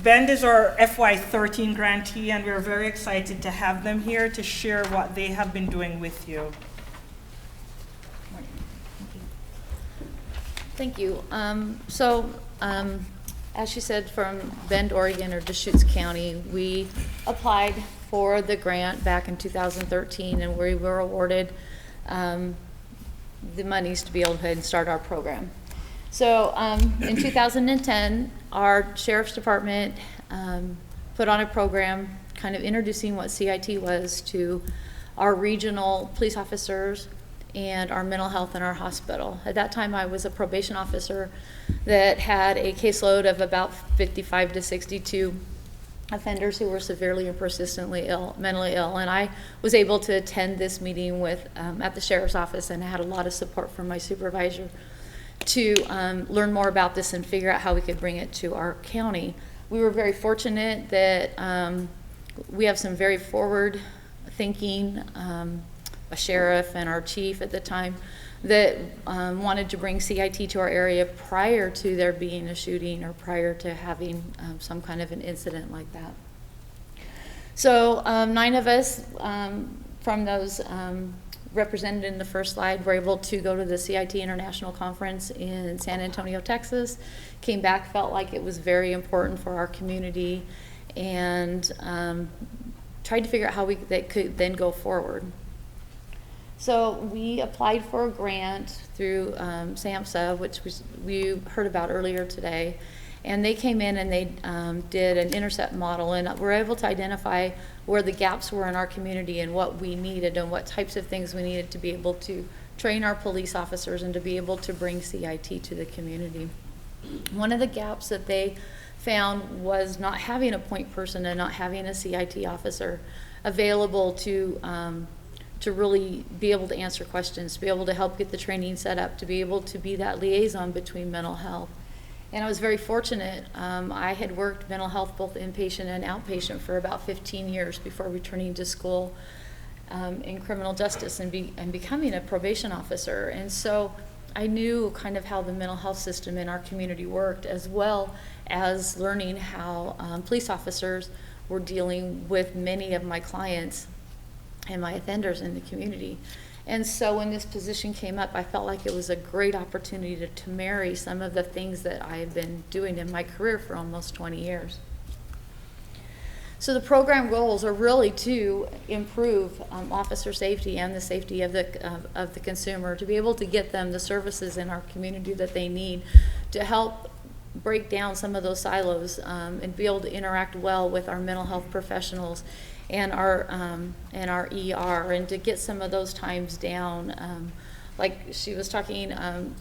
Bend is our FY13 grantee, and we're very excited to have them here to share what they have been doing with you. Thank you. As she said, from Bend, Oregon, or Deschutes County, we applied for the grant back in 2013, and we were awarded the monies to be able to head and start our program. So in 2010, our Sheriff's Department put on a program kind of introducing what CIT was to our regional police officers and our mental health in our hospital. At that time, I was a probation officer that had a caseload of about 55 to 62 offenders who were severely and persistently ill, mentally ill, and I was able to attend this meeting with at the sheriff's office, and I had a lot of support from my supervisor to learn more about this and figure out how we could bring it to our county. We were very fortunate that we have some very forward-thinking a sheriff and our chief at the time that wanted to bring CIT to our area prior to there being a shooting or prior to having some kind of an incident like that. So 9 of us from those represented in the first slide were able to go to the CIT International Conference in San Antonio, Texas. Came back, felt like it was very important for our community, and tried to figure out how that could then go forward. So we applied for a grant through SAMHSA, which we heard about earlier today, and they came in and they did an intercept model, and were able to identify where the gaps were in our community and what we needed and what types of things we needed to be able to train our police officers and to be able to bring CIT to the community. One of the gaps that they found was not having a point person and not having a CIT officer available to really be able to answer questions, to be able to help get the training set up, to be able to be that liaison between mental health. And I was very fortunate. I had worked mental health both inpatient and outpatient for about 15 years before returning to school in criminal justice and becoming a probation officer. And so I knew kind of how the mental health system in our community worked, as well as learning how police officers were dealing with many of my clients and my offenders in the community. And so when this position came up, I felt like it was a great opportunity to marry some of the things that I have been doing in my career for almost 20 years. So the program goals are really to improve officer safety and the safety of the consumer, to be able to get them the services in our community that they need, to help break down some of those silos and be able to interact well with our mental health professionals and our ER, and to get some of those times down. Like she was talking,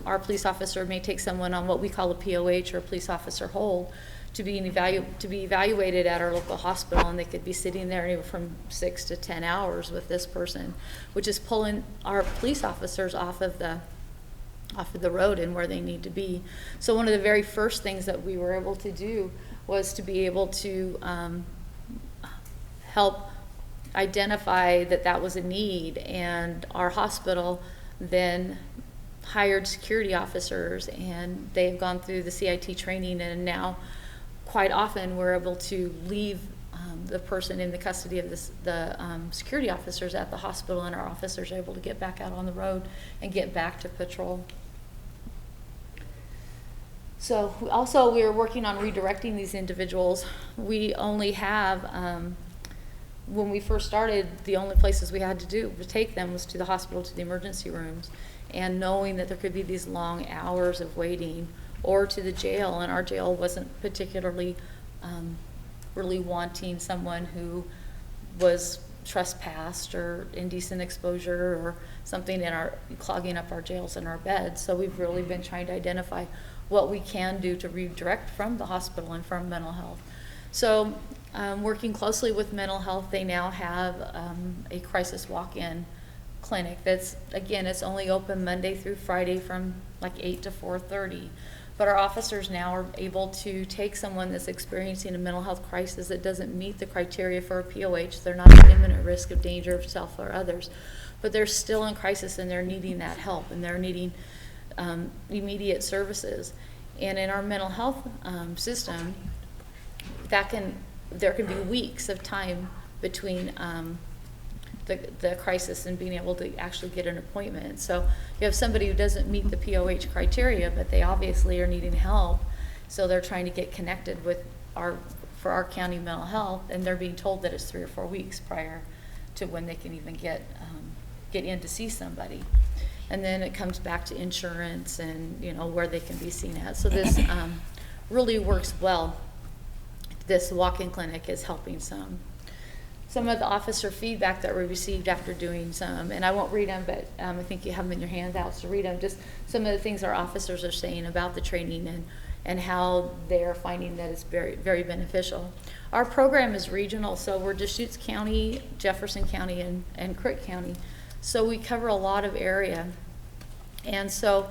our police officer may take someone on what we call a POH, or a police officer hold, to be evaluated at our local hospital, and they could be sitting there anywhere from 6 to 10 hours with this person, which is pulling our police officers off of the road and where they need to be. So one of the very first things that we were able to do was to be able to help identify that was a need, and our hospital then hired security officers, and they've gone through the CIT training, and now quite often we're able to leave the person in the custody of the security officers at the hospital, and our officers are able to get back out on the road and get back to patrol. So also we are working on redirecting these individuals. We only have when we first started, the only places we had to do to take them was to the hospital, to the emergency rooms, and knowing that there could be these long hours of waiting, or to the jail, and our jail wasn't particularly really wanting someone who was trespassed or indecent exposure or something clogging up our jails and our beds. So we've really been trying to identify what we can do to redirect from the hospital and from mental health. So working closely with mental health, they now have a crisis walk-in clinic that's, again, it's only open Monday through Friday from like 8 to 4:30. But our officers now are able to take someone that's experiencing a mental health crisis that doesn't meet the criteria for a POH. They're not at imminent risk of danger of self or others, but they're still in crisis, and they're needing that help, and they're needing immediate services. And in our mental health system, there can be weeks of time between the crisis and being able to actually get an appointment. So you have somebody who doesn't meet the POH criteria, but they obviously are needing help, so they're trying to get connected with for our county mental health, and they're being told that it's 3 or 4 weeks prior to when they can even get in to see somebody. And then it comes back to insurance and, you know, where they can be seen at. So this really works well. This walk-in clinic is helping some. Some of the officer feedback that we received after doing some, and I won't read them, but I think you have them in your handouts to read them, just some of the things our officers are saying about the training and how they're finding that it's very, very beneficial. Our program is regional, so we're Deschutes County, Jefferson County, and Crook County. So we cover a lot of area. And so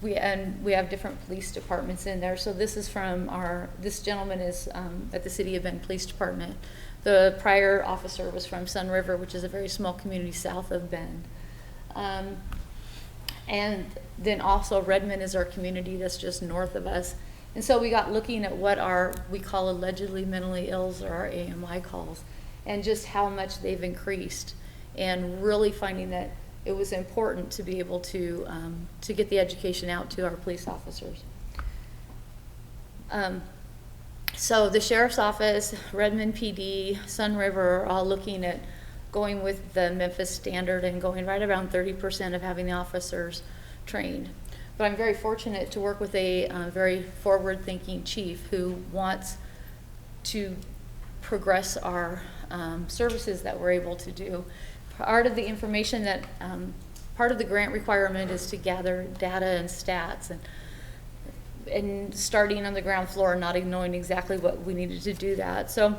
we have different police departments in there. So this is from this gentleman is at the City of Bend Police Department. The prior officer was from Sun River, which is a very small community south of Bend. And then also Redmond is our community that's just north of us. And so we got looking at what we call allegedly mentally ills, or our AMI calls, and just how much they've increased, and really finding that it was important to be able to get the education out to our police officers. So the Sheriff's Office, Redmond PD, Sun River are all looking at going with the Memphis standard and going right around 30% of having the officers trained. But I'm very fortunate to work with a very forward-thinking chief who wants to progress our services that we're able to do. Part of the information that, part of the grant requirement is to gather data and stats, and starting on the ground floor, not knowing exactly what we needed to do that. So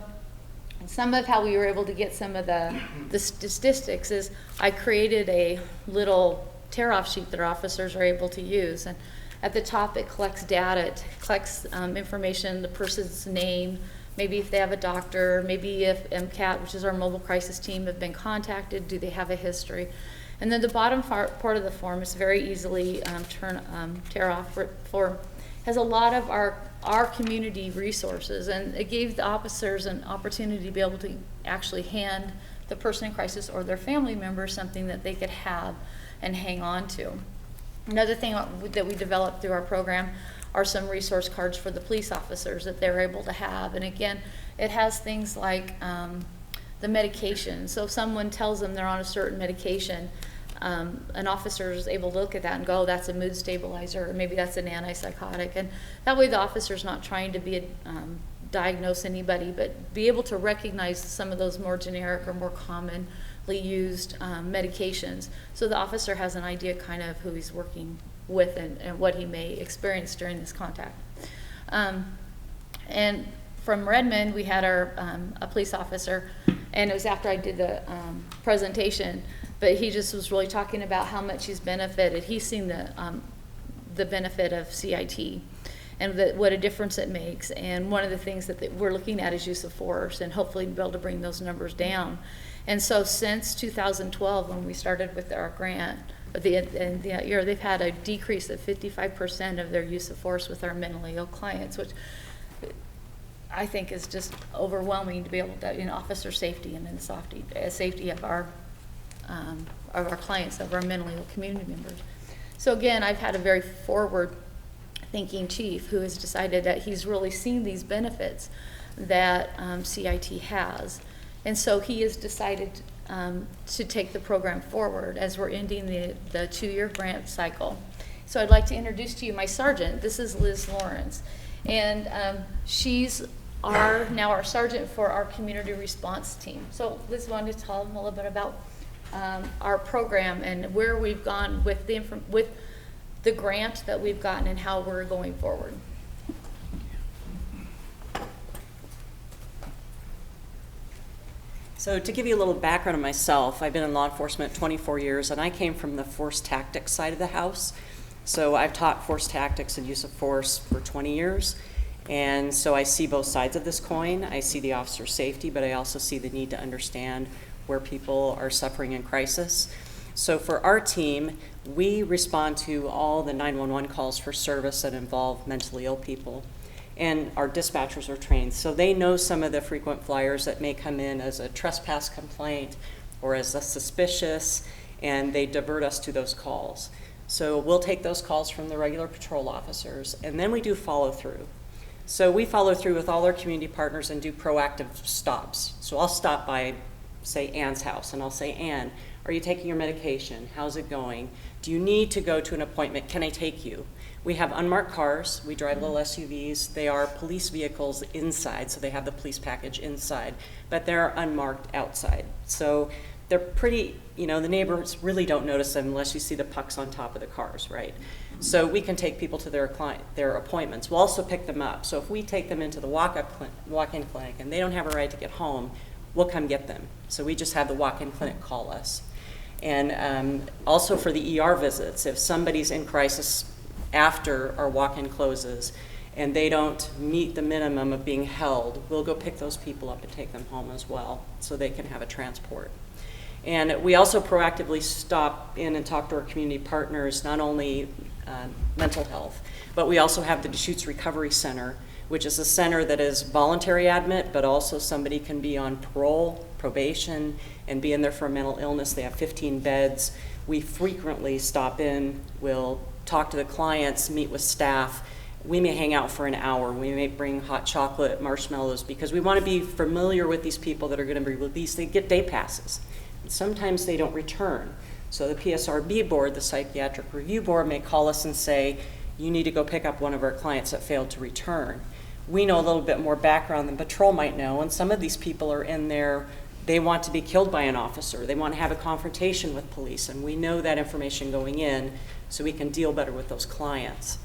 some of how we were able to get some of the statistics is I created a little tear-off sheet that our officers are able to use. And at the top, it collects data, it collects information, the person's name, maybe if they have a doctor, maybe if MCAT, which is our mobile crisis team, have been contacted, do they have a history? And then the bottom part of the form is very easily tear-off form. Has a lot of our community resources, and it gave the officers an opportunity to be able to actually hand the person in crisis or their family member something that they could have and hang on to. Another thing that we developed through our program are some resource cards for the police officers that they're able to have. And again, it has things like the medication. So if someone tells them they're on a certain medication, an officer is able to look at that and go, oh, that's a mood stabilizer, or maybe that's an antipsychotic. And that way the officer's not trying to diagnose anybody, but be able to recognize some of those more generic or more commonly used medications. So the officer has an idea kind of who he's working with and what he may experience during this contact. And from Redmond, we had a police officer, and it was after I did the presentation, but he just was really talking about how much he's benefited. He's seen the benefit of CIT and what a difference it makes. And one of the things that we're looking at is use of force, and hopefully be able to bring those numbers down. And so since 2012, when we started with our grant, the year, they've had a decrease of 55% of their use of force with our mentally ill clients, which I think is just overwhelming to be able to, officer safety and then the safety of our clients, of our mentally ill community members. So again, I've had a very forward-thinking chief who has decided that he's really seen these benefits that CIT has. And so he has decided to take the program forward as we're ending the 2-year grant cycle. So I'd like to introduce to you my sergeant. This is Liz Lawrence. And she's now our sergeant for our community response team. So Liz wanted to tell them a little bit about our program and where we've gone with the grant that we've gotten and how we're going forward. So to give you a little background on myself, I've been in law enforcement 24 years, and I came from the force tactics side of the house. So I've taught force tactics and use of force for 20 years. And so I see both sides of this coin. I see the officer safety, but I also see the need to understand where people are suffering in crisis. So for our team, we respond to all the 911 calls for service that involve mentally ill people. And our dispatchers are trained, so they know some of the frequent flyers that may come in as a trespass complaint or as a suspicious, and they divert us to those calls. So we'll take those calls from the regular patrol officers, and then we do follow through. So we follow through with all our community partners and do proactive stops. So I'll stop by, say, Ann's house, and I'll say, Ann, are you taking your medication? How's it going? Do you need to go to an appointment? Can I take you? We have unmarked cars. We drive little SUVs. They are police vehicles inside, so they have the police package inside, but they're unmarked outside. So they're pretty, the neighbors really don't notice them unless you see the pucks on top of the cars, right? So we can take people to their appointments. We'll also pick them up. So if we take them into the walk-in clinic and they don't have a ride to get home, we'll come get them. So we just have the walk-in clinic call us. And also for the ER visits, if somebody's in crisis after our walk-in closes and they don't meet the minimum of being held, we'll go pick those people up and take them home as well so they can have a transport. And we also proactively stop in and talk to our community partners, not only mental health, but we also have the Deschutes Recovery Center, which is a center that is voluntary admit, but also somebody can be on parole, probation, and be in there for a mental illness. They have 15 beds. We frequently stop in, we'll talk to the clients, meet with staff. We may hang out for an hour. We may bring hot chocolate, marshmallows, because we want to be familiar with these people that are going to be released. They get day passes. Sometimes they don't return. So the PSRB board, the Psychiatric Review Board, may call us and say, you need to go pick up one of our clients that failed to return. We know a little bit more background than patrol might know, and some of these people are in there, they want to be killed by an officer. They want to have a confrontation with police, and we know that information going in so we can deal better with those clients.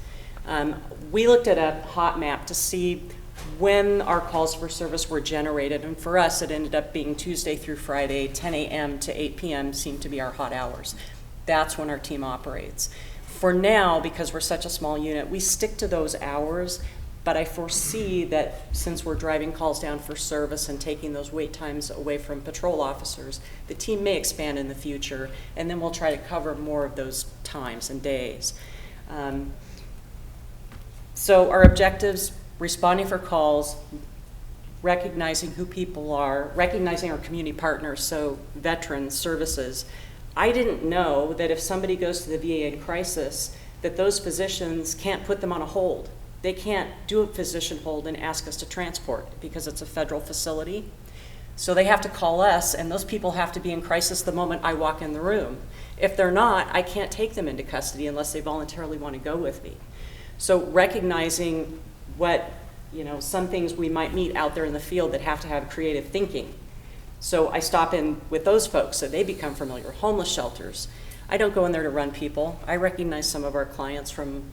We looked at a hot map to see when our calls for service were generated, and for us it ended up being Tuesday through Friday, 10 a.m. to 8 p.m. seemed to be our hot hours. That's when our team operates. For now, because we're such a small unit, we stick to those hours, but I foresee that since we're driving calls down for service and taking those wait times away from patrol officers, the team may expand in the future, and then we'll try to cover more of those times and days. So our objectives: responding for calls, recognizing who people are, recognizing our community partners, so veterans, services. I didn't know that if somebody goes to the VA in crisis, that those physicians can't put them on a hold. They can't do a physician hold and ask us to transport because it's a federal facility. So they have to call us, and those people have to be in crisis the moment I walk in the room. If they're not, I can't take them into custody unless they voluntarily want to go with me. So recognizing what, some things we might meet out there in the field that have to have creative thinking. So I stop in with those folks so they become familiar. Homeless shelters. I don't go in there to run people. I recognize some of our clients from,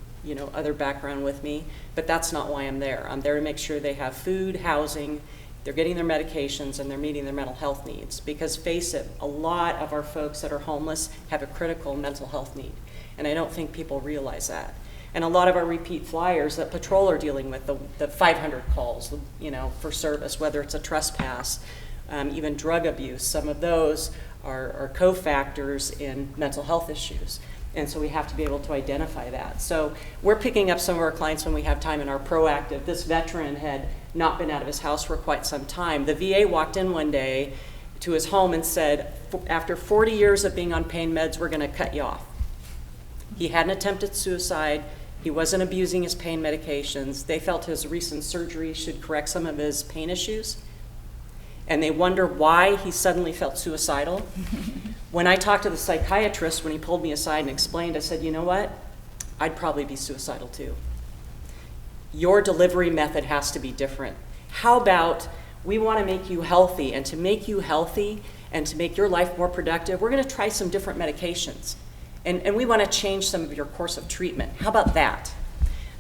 other background with me, but that's not why I'm there. I'm there to make sure they have food, housing, they're getting their medications, and they're meeting their mental health needs. Because face it, a lot of our folks that are homeless have a critical mental health need, and I don't think people realize that. And a lot of our repeat flyers that patrol are dealing with, the 500 calls, for service, whether it's a trespass, even drug abuse, some of those are cofactors in mental health issues. And so we have to be able to identify that. So we're picking up some of our clients when we have time in our proactive. This veteran had not been out of his house for quite some time. The VA walked in one day to his home and said, after 40 years of being on pain meds, we're gonna cut you off. He hadn't attempted suicide. He wasn't abusing his pain medications. They felt his recent surgery should correct some of his pain issues. And they wonder why he suddenly felt suicidal. When I talked to the psychiatrist, when he pulled me aside and explained, I said, you know what? I'd probably be suicidal too. Your delivery method has to be different. How about we want to make you healthy, and to make you healthy and to make your life more productive, we're going to try some different medications. And we want to change some of your course of treatment. How about that?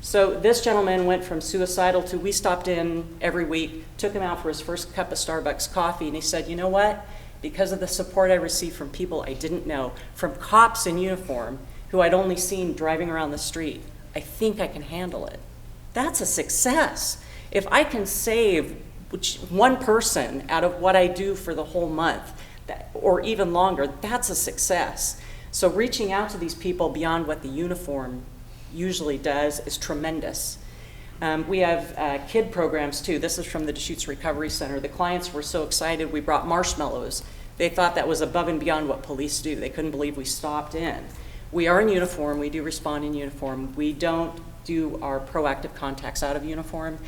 So this gentleman went from suicidal to, we stopped in every week, took him out for his first cup of Starbucks coffee, and he said, you know what? Because of the support I received from people I didn't know, from cops in uniform who I'd only seen driving around the street, I think I can handle it. That's a success. If I can save one person out of what I do for the whole month, or even longer, that's a success. So reaching out to these people beyond what the uniform usually does is tremendous. We have kid programs too. This is from the Deschutes Recovery Center. The clients were so excited we brought marshmallows. They thought that was above and beyond what police do. They couldn't believe we stopped in. We are in uniform. We do respond in uniform. We don't do our proactive contacts out of uniform.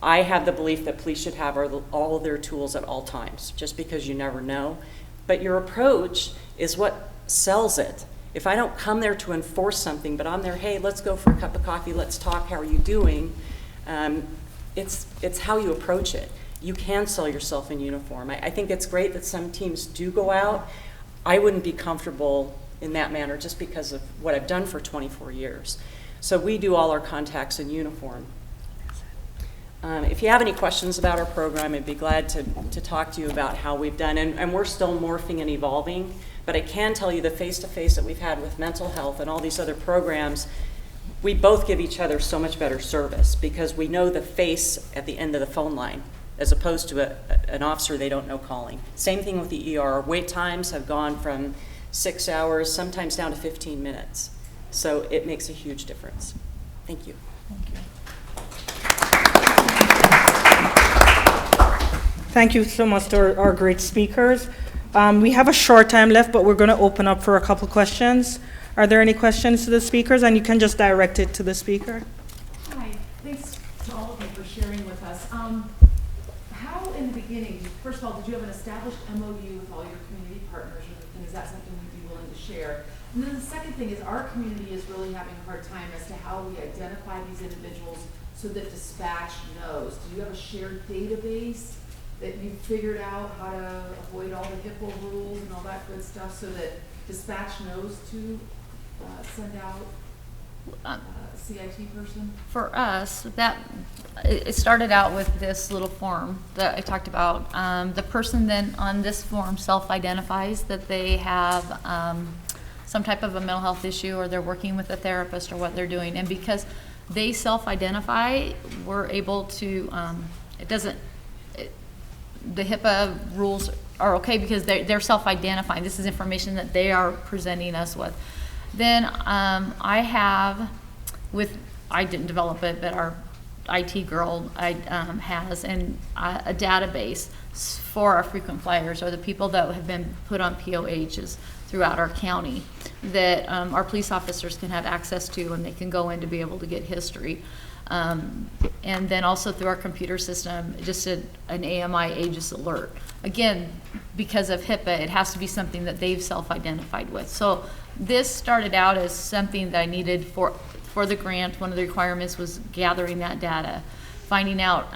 I have the belief that police should have all of their tools at all times, just because you never know. But your approach is what sells it. If I don't come there to enforce something, but I'm there, hey, let's go for a cup of coffee, let's talk, how are you doing? It's how you approach it. You can sell yourself in uniform. I think it's great that some teams do go out. I wouldn't be comfortable in that manner just because of what I've done for 24 years. So we do all our contacts in uniform. If you have any questions about our program, I'd be glad to talk to you about how we've done. And we're still morphing and evolving, but I can tell you the face-to-face that we've had with mental health and all these other programs, we both give each other so much better service because we know the face at the end of the phone line as opposed to an officer they don't know calling. Same thing with the ER. Wait times have gone from 6 hours, sometimes down to 15 minutes. So it makes a huge difference. Thank you. Thank you. Thank you so much to our great speakers. We have a short time left, but we're going to open up for a couple questions. Are there any questions to the speakers? And you can just direct it to the speaker. Hi, thanks to all of you for sharing with us. How in the beginning, first of all, did you have an established MOU with all your community partners, and is that something you'd be willing to share? And then the second thing is our community is really having a hard time as to how we identify these individuals so that dispatch knows. Do you have a shared database that you've figured out how to avoid all the HIPAA rules and all that good stuff so that dispatch knows to send out a CIT person? For us, it started out with this little form that I talked about. The person then on this form self-identifies that they have some type of a mental health issue, or they're working with a therapist, or what they're doing. And because they self-identify, we're able to, the HIPAA rules are okay because they're self-identifying. This is information that they are presenting us with. Then I didn't develop it, but our IT girl has a database for our frequent flyers, or the people that have been put on POHs throughout our county that our police officers can have access to, and they can go in to be able to get history. And then also through our computer system, just an AMI Aegis alert. Again, because of HIPAA, it has to be something that they've self-identified with. So this started out as something that I needed for the grant. One of the requirements was gathering that data, finding out,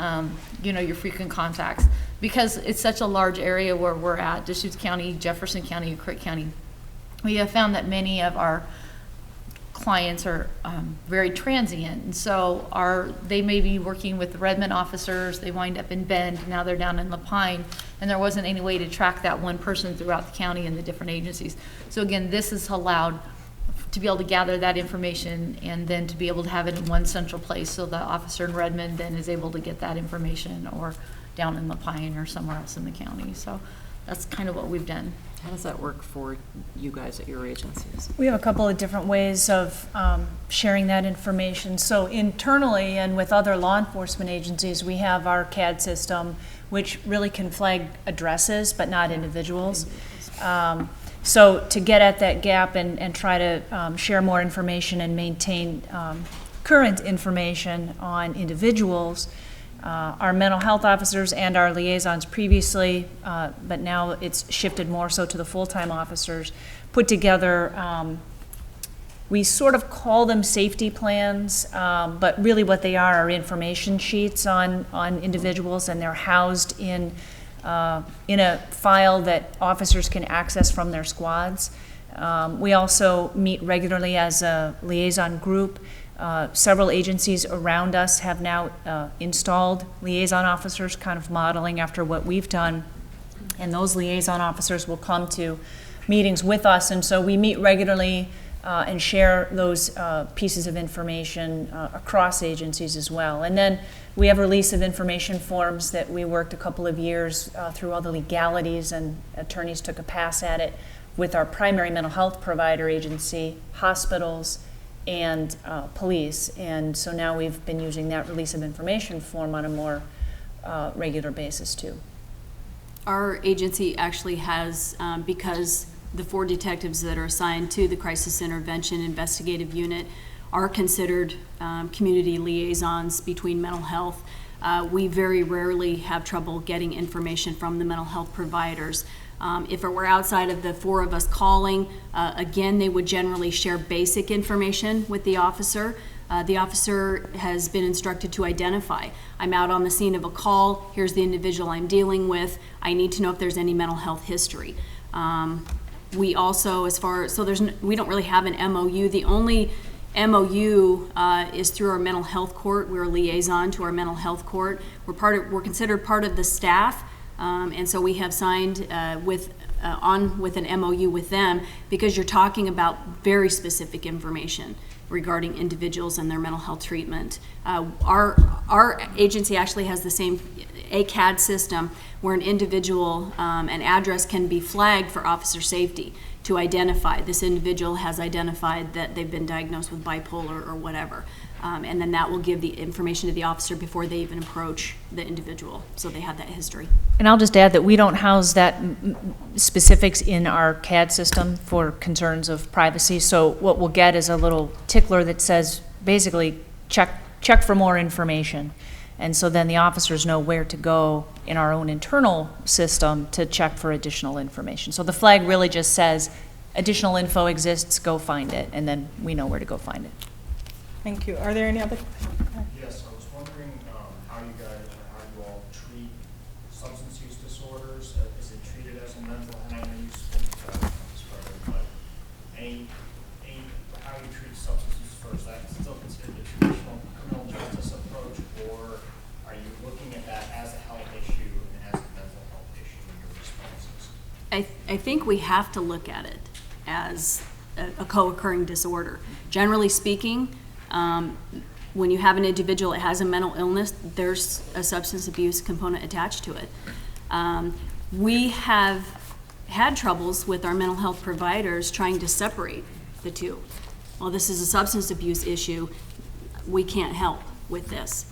your frequent contacts. Because it's such a large area where we're at, Deschutes County, Jefferson County, and Crick County, we have found that many of our clients are very transient, and so they may be working with the Redmond officers, they wind up in Bend, now they're down in Lapine, and there wasn't any way to track that one person throughout the county and the different agencies. So again, this is allowed to be able to gather that information and then to be able to have it in one central place, so the officer in Redmond then is able to get that information, or down in Lapine or somewhere else in the county. So that's kind of what we've done. How does that work for you guys at your agencies? We have a couple of different ways of sharing that information. So internally and with other law enforcement agencies, we have our CAD system, which really can flag addresses, but not individuals. So to get at that gap and try to share more information and maintain current information on individuals, our mental health officers and our liaisons previously, but now it's shifted more so to the full-time officers, put together, we sort of call them safety plans, but really what they are information sheets on individuals, and they're housed in a file that officers can access from their squads. We also meet regularly as a liaison group. Several agencies around us have now installed liaison officers, kind of modeling after what we've done, and those liaison officers will come to meetings with us, and so we meet regularly and share those pieces of information across agencies as well. And then we have release of information forms that we worked a couple of years through all the legalities, and attorneys took a pass at it with our primary mental health provider agency, hospitals, and police. And so now we've been using that release of information form on a more regular basis too. Our agency actually has, because the 4 detectives that are assigned to the Crisis Intervention Investigative Unit are considered community liaisons between mental health. We very rarely have trouble getting information from the mental health providers. If it were outside of the 4 of us calling, again, they would generally share basic information with the officer. The officer has been instructed to identify. I'm out on the scene of a call. Here's the individual I'm dealing with. I need to know if there's any mental health history. We also, we don't really have an MOU. The only MOU is through our mental health court. We're a liaison to our mental health court. We're considered part of the staff, and so we have signed with an MOU with them, because you're talking about very specific information regarding individuals and their mental health treatment. Our agency actually has the same CIT system where an individual, an address can be flagged for officer safety to identify this individual has identified that they've been diagnosed with bipolar or whatever. And then that will give the information to the officer before they even approach the individual, so they have that history. And I'll just add that we don't house that specifics in our CAD system for concerns of privacy. So what we'll get is a little tickler that says, basically, check for more information. And so then the officers know where to go in our own internal system to check for additional information. So the flag really just says, additional info exists, go find it, and then we know where to go find it. Thank you. Are there any other questions? Yes, I was wondering how you all treat substance use disorders. Is it treated as a mental, and I know you spoke about this, but how you treat substance use first, that's still considered the traditional criminal justice approach, or are you looking at that as a health issue and as a mental health issue in your responses? I think we have to look at it as a co-occurring disorder. Generally speaking, when you have an individual that has a mental illness, there's a substance abuse component attached to it. We have had troubles with our mental health providers trying to separate the two. Well, this is a substance abuse issue. We can't help with this.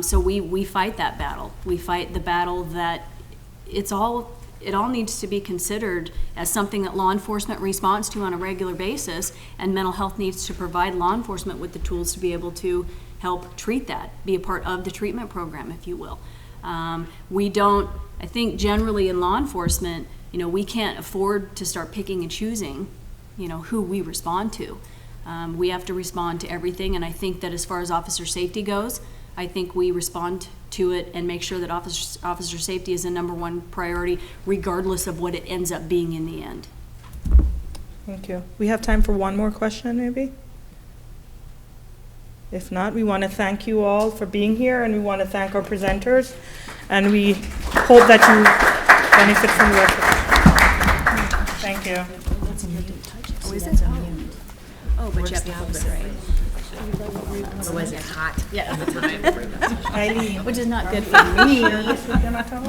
So we fight that battle. We fight the battle that it all needs to be considered as something that law enforcement responds to on a regular basis, and mental health needs to provide law enforcement with the tools to be able to help treat that, be a part of the treatment program, if you will. I think generally in law enforcement, we can't afford to start picking and choosing, who we respond to. We have to respond to everything, and I think that as far as officer safety goes, I think we respond to it and make sure that officer safety is the #1 priority, regardless of what it ends up being in the end. Thank you. We have time for one more question, maybe? If not, we want to thank you all for being here, and we want to thank our presenters, and we hope that you benefit from the rest of it. Thank you. Oh, is it? Oh, but you have to hold it, right? Or was it hot? Yeah. Eilene. Which is not good for me.